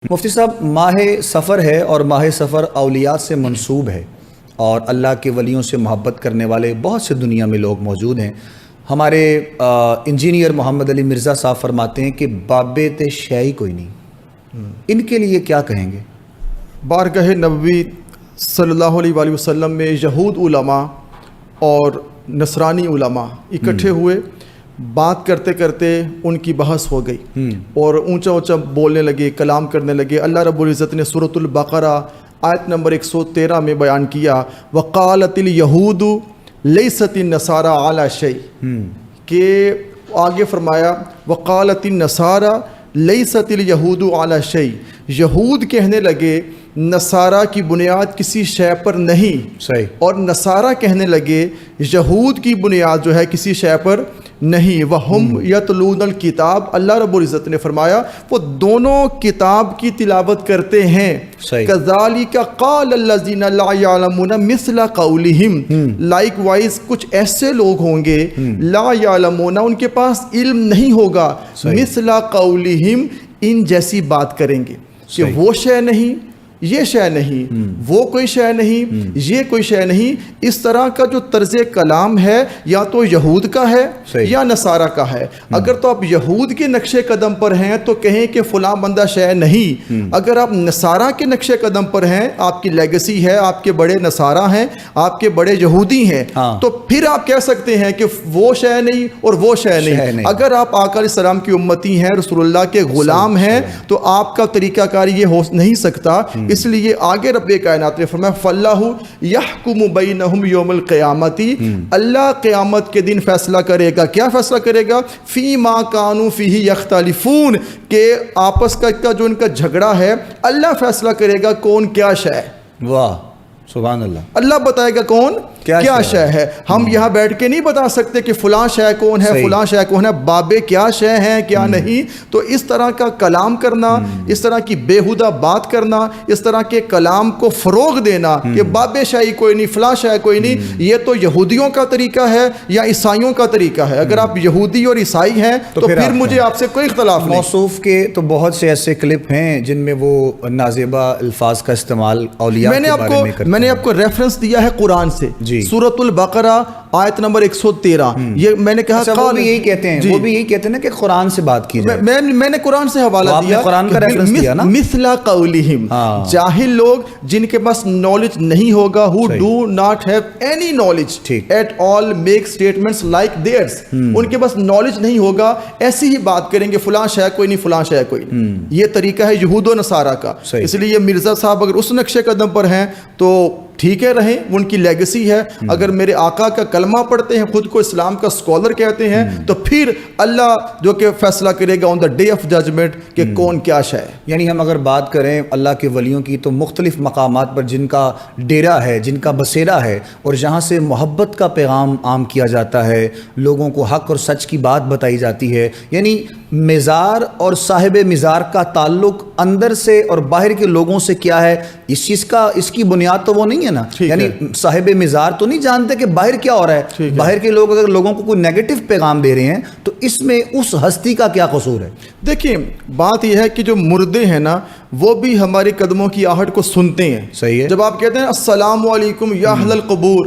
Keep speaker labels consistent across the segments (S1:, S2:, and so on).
S1: مفتی صاحب، ماہ سفر ہے اور ماہ سفر اولیاء سے منسوب ہے اور اللہ کے ولیوں سے محبت کرنے والے بہت سے دنیا میں لوگ موجود ہیں۔ ہمارے انجینئر محمد علی مرزا صاحب فرماتے ہیں کہ بابے تے شے کوئی نہیں، ان کے لیے کیا کہیں گے؟
S2: بارگاہ نبوی صلی اللہ علیہ وآلہ وسلم میں یہود علماء اور نصرانی علماء اکٹھے ہوئے، بات کرتے کرتے ان کی بحث ہو گئی اور اونچا اونچا بولنے لگے، کلام کرنے لگے۔ اللہ رب العزت نے سورۃ البقرہ آیت نمبر 113 میں بیان کیا، وقالت الیہود لیست النصارى علی شیء، کہ آگے فرمایا وقالت النصارى لیست الیہود علی شیء، یہود کہنے لگے نصارہ کی بنیاد کسی شے پر نہیں،
S1: صحیح،
S2: اور نصارہ کہنے لگے یہود کی بنیاد جو ہے کسی شے پر نہیں۔ وَهُمْ يَتْلُونَ الْكِتَابَ، اللہ رب العزت نے فرمایا وہ دونوں کتاب کی تلاوت کرتے ہیں۔ كَذَلِكَ قَالَ الَّذِينَ لَا يَعْلَمُونَ مِثْلَ قَوْلِهِمْ، لائک وائز کچھ ایسے لوگ ہوں گے لا یعلمون، ان کے پاس علم نہیں ہوگا، مثل قولہم، ان جیسی بات کریں گے کہ وہ شے نہیں، یہ شے نہیں، وہ کوئی شے نہیں، یہ کوئی شے نہیں۔ اس طرح کا جو طرز کلام ہے یا تو یہود کا ہے یا نصارہ کا ہے۔ اگر تو آپ یہود کے نقش قدم پر ہیں تو کہیں کہ فلاں بندہ شے نہیں، اگر آپ نصارہ کے نقش قدم پر ہیں، آپ کی لیگسی ہے، آپ کے بڑے نصارہ ہیں، آپ کے بڑے یہودی ہیں، تو پھر آپ کہہ سکتے ہیں کہ وہ شے نہیں اور وہ شے نہیں۔ اگر آپ آقا علیہ السلام کی امتی ہیں، رسول اللہ کے غلام ہیں، تو آپ کا طریقہ کار یہ ہو نہیں سکتا۔ اس لیے آگے رب کائنات نے فرمایا فَاللَّهُ يَحْكُمُ بَيْنَهُمْ يَوْمَ الْقِيَامَةِ، اللہ قیامت کے دن فیصلہ کرے گا۔ کیا فیصلہ کرے گا؟ فِي مَا كَانُوا فِيهِ يَخْتَلِفُونَ، کہ آپس کا جو ان کا جھگڑا ہے، اللہ فیصلہ کرے گا کون کیا شے ہے۔
S1: واہ، سبحان اللہ،
S2: اللہ بتائے گا کون کیا شے ہے۔ ہم یہاں بیٹھ کے نہیں بتا سکتے کہ فلاں شے کون ہے، فلاں شے کون ہے، بابے کیا شے ہیں کیا نہیں۔ تو اس طرح کا کلام کرنا، اس طرح کی بےہودہ بات کرنا، اس طرح کے کلام کو فروغ دینا کہ بابے شے کوئی نہیں، فلاں شے کوئی نہیں، یہ تو یہودیوں کا طریقہ ہے یا عیسائیوں کا طریقہ ہے۔ اگر آپ یہودی اور عیسائی ہیں تو پھر مجھے آپ سے کوئی اختلاف نہیں۔
S1: موصوف کے تو بہت سے ایسے کلپ ہیں جن میں وہ نازیبہ الفاظ کا استعمال اولیاء کے بارے میں کرتے ہیں۔
S2: میں نے آپ کو ریفرنس دیا ہے قرآن سے، سورۃ البقرہ آیت نمبر 113۔ یہ میں نے کہا
S1: وہ بھی یہی کہتے ہیں، وہ بھی یہی کہتے ہیں نا کہ قرآن سے بات کی جائے۔
S2: میں نے قرآن سے حوالہ دیا،
S1: قرآن کا ریفرنس دیا نا،
S2: مثل قولہم، جاہل لوگ جن کے پاس نالج نہیں ہوگا، who do not have any knowledge at all make statements like theirs، ان کے پاس نالج نہیں ہوگا، ایسی ہی بات کریں گے فلاں شے کوئی نہیں، فلاں شے کوئی نہیں۔ یہ طریقہ ہے یہود و نصارہ کا۔ اس لیے مرزا صاحب اگر اس نقش قدم پر ہیں تو ٹھیک ہے، رہیں، ان کی لیگسی ہے۔ اگر میرے آقا کا کلمہ پڑھتے ہیں، خود کو اسلام کا اسکالر کہتے ہیں، تو پھر اللہ جو کہ فیصلہ کرے گا آن دا ڈے آف ججمنٹ کہ کون کیا شے ہے۔
S1: یعنی ہم اگر بات کریں اللہ کے ولیوں کی تو مختلف مقامات پر جن کا ڈیرا ہے، جن کا بسیرا ہے، اور جہاں سے محبت کا پیغام عام کیا جاتا ہے، لوگوں کو حق اور سچ کی بات بتائی جاتی ہے، یعنی مزار اور صاحب مزار کا تعلق اندر سے اور باہر کے لوگوں سے کیا ہے، اس چیز کا، اس کی بنیاد تو وہ نہیں ہے نا۔ یعنی صاحب مزار تو نہیں جانتے کہ باہر کیا ہو رہا ہے، باہر کے لوگ اگر لوگوں کو کوئی نیگیٹو پیغام دے رہے ہیں تو اس میں اس ہستی کا کیا قصور ہے؟
S2: دیکھیں، بات یہ ہے کہ جو مردے ہیں نا وہ بھی ہمارے قدموں کی آہٹ کو سنتے ہیں۔
S1: صحیح ہے۔
S2: جب آپ کہتے ہیں السلام علیکم یا اہل القبور،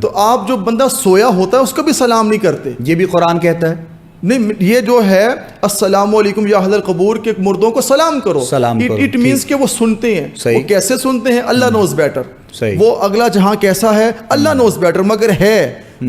S2: تو آپ جو بندہ سویا ہوتا ہے اس کو بھی سلام نہیں کرتے۔
S1: یہ بھی قرآن کہتا ہے
S2: نہیں، یہ جو ہے السلام علیکم یا اہل القبور کے مردوں کو سلام کرو، اٹ مینس کہ وہ سنتے ہیں۔ وہ کیسے سنتے ہیں؟ اللہ نوز بیٹر، وہ اگلا جہاں کیسا ہے اللہ نوز بیٹر، مگر ہے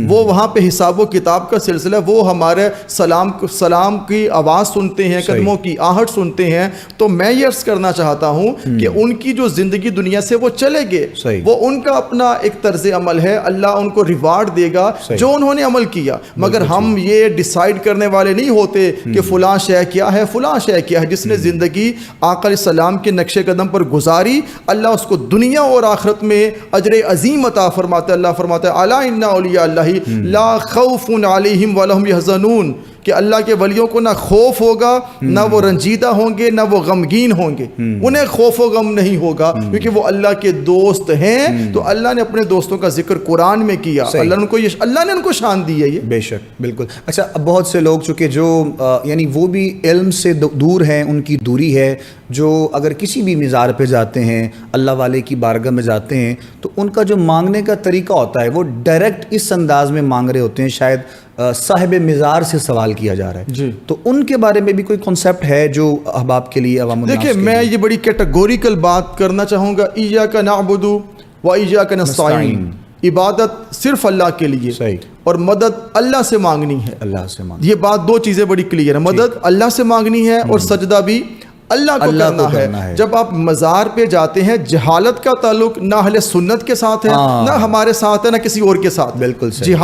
S2: وہ وہاں پہ حساب و کتاب کا سلسلہ، وہ ہمارے سلام کی آواز سنتے ہیں، قدموں کی آہٹ سنتے ہیں۔ تو میں یہ عرض کرنا چاہتا ہوں کہ ان کی جو زندگی دنیا سے وہ چلے گئے، وہ ان کا اپنا ایک طرز عمل ہے، اللہ ان کو ریوارڈ دے گا جو انہوں نے عمل کیا، مگر ہم یہ ڈیسائیڈ کرنے والے نہیں ہوتے کہ فلاں شے کیا ہے، فلاں شے کیا ہے۔ جس نے زندگی آقا علیہ السلام کے نقش قدم پر گزاری، اللہ اس کو دنیا اور آخرت میں اجر عظیم عطا فرماتا ہے۔ اللہ فرماتا ہے الا ان اولیاء اللہ لا خوف علیہم ولا هم يحزنون، کہ اللہ کے ولیوں کو نہ خوف ہوگا، نہ وہ رنجیدہ ہوں گے، نہ وہ غمگین ہوں گے، انہیں خوف و غم نہیں ہوگا، کیونکہ وہ اللہ کے دوست ہیں۔ تو اللہ نے اپنے دوستوں کا ذکر قرآن میں کیا، اللہ نے ان کو شان دی ہے۔ یہ
S1: بے شک، بالکل۔ اچھا، اب بہت سے لوگ چونکہ جو یعنی وہ بھی علم سے دور ہیں، ان کی دوری ہے، جو اگر کسی بھی مزار پہ جاتے ہیں، اللہ والے کی بارگاہ میں جاتے ہیں، تو ان کا جو مانگنے کا طریقہ ہوتا ہے وہ ڈائریکٹ اس انداز میں مانگ رہے ہوتے ہیں، شاید صاحب مزار سے سوال کیا جا رہا ہے.
S2: جی.
S1: تو ان کے بارے میں بھی کوئی کنسیپٹ ہے جو احباب کے لیے، عوام الناس کے
S2: دیکھیں،
S1: لیے؟
S2: میں یہ بڑی کیٹیگوریکل بات کرنا چاہوں گا. ایاک نعبد و ایاک نستعین، عبادت صرف اللہ کے لیے
S1: صحیح،
S2: اور مدد اللہ سے مانگنی ہے.
S1: اللہ سے مانگ.
S2: یہ بات دو چیزیں بڑی کلیئر ہے. مدد اللہ سے مانگنی ہے اور سجدہ بھی اللہ کو کرنا ہے. جب آپ مزار پہ جاتے ہیں، جہالت کا تعلق نہ اہل سنت کے ساتھ ہے، نہ ہمارے ساتھ ہے، نہ کسی اور کے ساتھ.
S1: بالکل صحیح.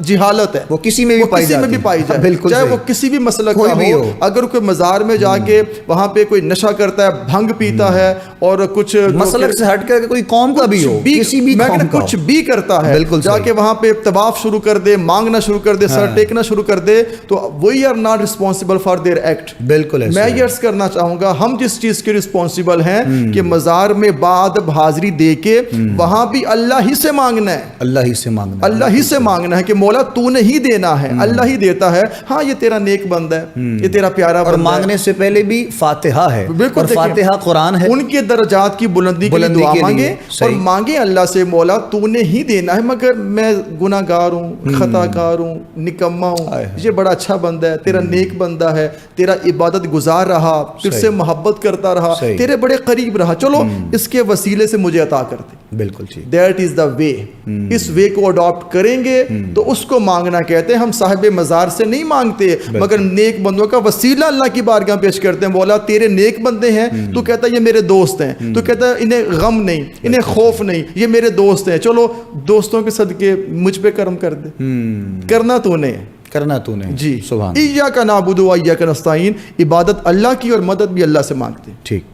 S2: جہالت ہے،
S1: وہ کسی میں بھی پائی جائے. بالکل
S2: چاہے
S1: صحیح.
S2: وہ کسی بھی مسلک
S1: کوئی
S2: کا
S1: بھی
S2: ہو. اگر کوئی مزار میں جا کے وہاں پہ کوئی نشہ کرتا ہے، بھنگ پیتا ہے اور کچھ
S1: مسلک سے ہٹ کر کوئی قوم کا بھی ہو، کسی بھی قوم کا
S2: کچھ بھی کرتا ہے،
S1: بالکل
S2: جا کے وہاں پہ طواف شروع کر دے، مانگنا شروع کر دے، سر ٹیکنا شروع کر دے، تو we are not responsible for their act.
S1: بالکل ایسا
S2: میں یہ عرض کرنا چاہوں گا، ہم جس چیز کے رسپانسبل ہیں کہ مزار میں بعد حاضری دے کے وہاں بھی اللہ ہی سے مانگنا ہے.
S1: اللہ ہی سے مانگنا،
S2: اللہ ہی سے مانگنا ہے کہ مولا تو نے ہی دینا ہے. اللہ ہی دیتا ہے. ہاں، یہ تیرا نیک بندہ ہے، یہ تیرا پیارا بندہ ہے.
S1: اور مانگنے سے پہلے بھی فاتحہ ہے،
S2: بالکل.
S1: اور فاتحہ قرآن ہے.
S2: ان کے درجات کی بلندی کے لیے دعا مانگے اور مانگے اللہ سے، مولا تو نے ہی دینا ہے، مگر میں گناہ گار ہوں، خطا کار ہوں، نکما ہوں. یہ بڑا اچھا بندہ ہے، تیرا نیک بندہ ہے، تیرا عبادت گزار رہا، پھر سے محبت کرتا رہا، تیرے بڑے قریب رہا، چلو اس کے وسیلے سے مجھے عطا کر دے.
S1: بالکل ٹھیک.
S2: دیٹ از دا وے. اس وے کو اڈاپٹ کریں گے تو اس کو مانگنا کہتے ہیں. ہم صاحب مزار سے نہیں مانگتے، مگر نیک بندوں کا وسیلہ اللہ کی بارگاہ پیش کرتے ہیں. مولا تیرے نیک بندے ہیں، تو کہتا ہے یہ میرے دوست ہیں، تو کہتا ہے انہیں غم نہیں، انہیں خوف نہیں، یہ میرے دوست ہیں. چلو دوستوں کے صدقے مجھ پہ کرم کر دے. کرنا تو نے
S1: جی. سبحان.
S2: ایاک نعبد و ایاک نستعین، عبادت اللہ کی اور مدد بھی اللہ سے مانگتے.
S1: ٹھیک.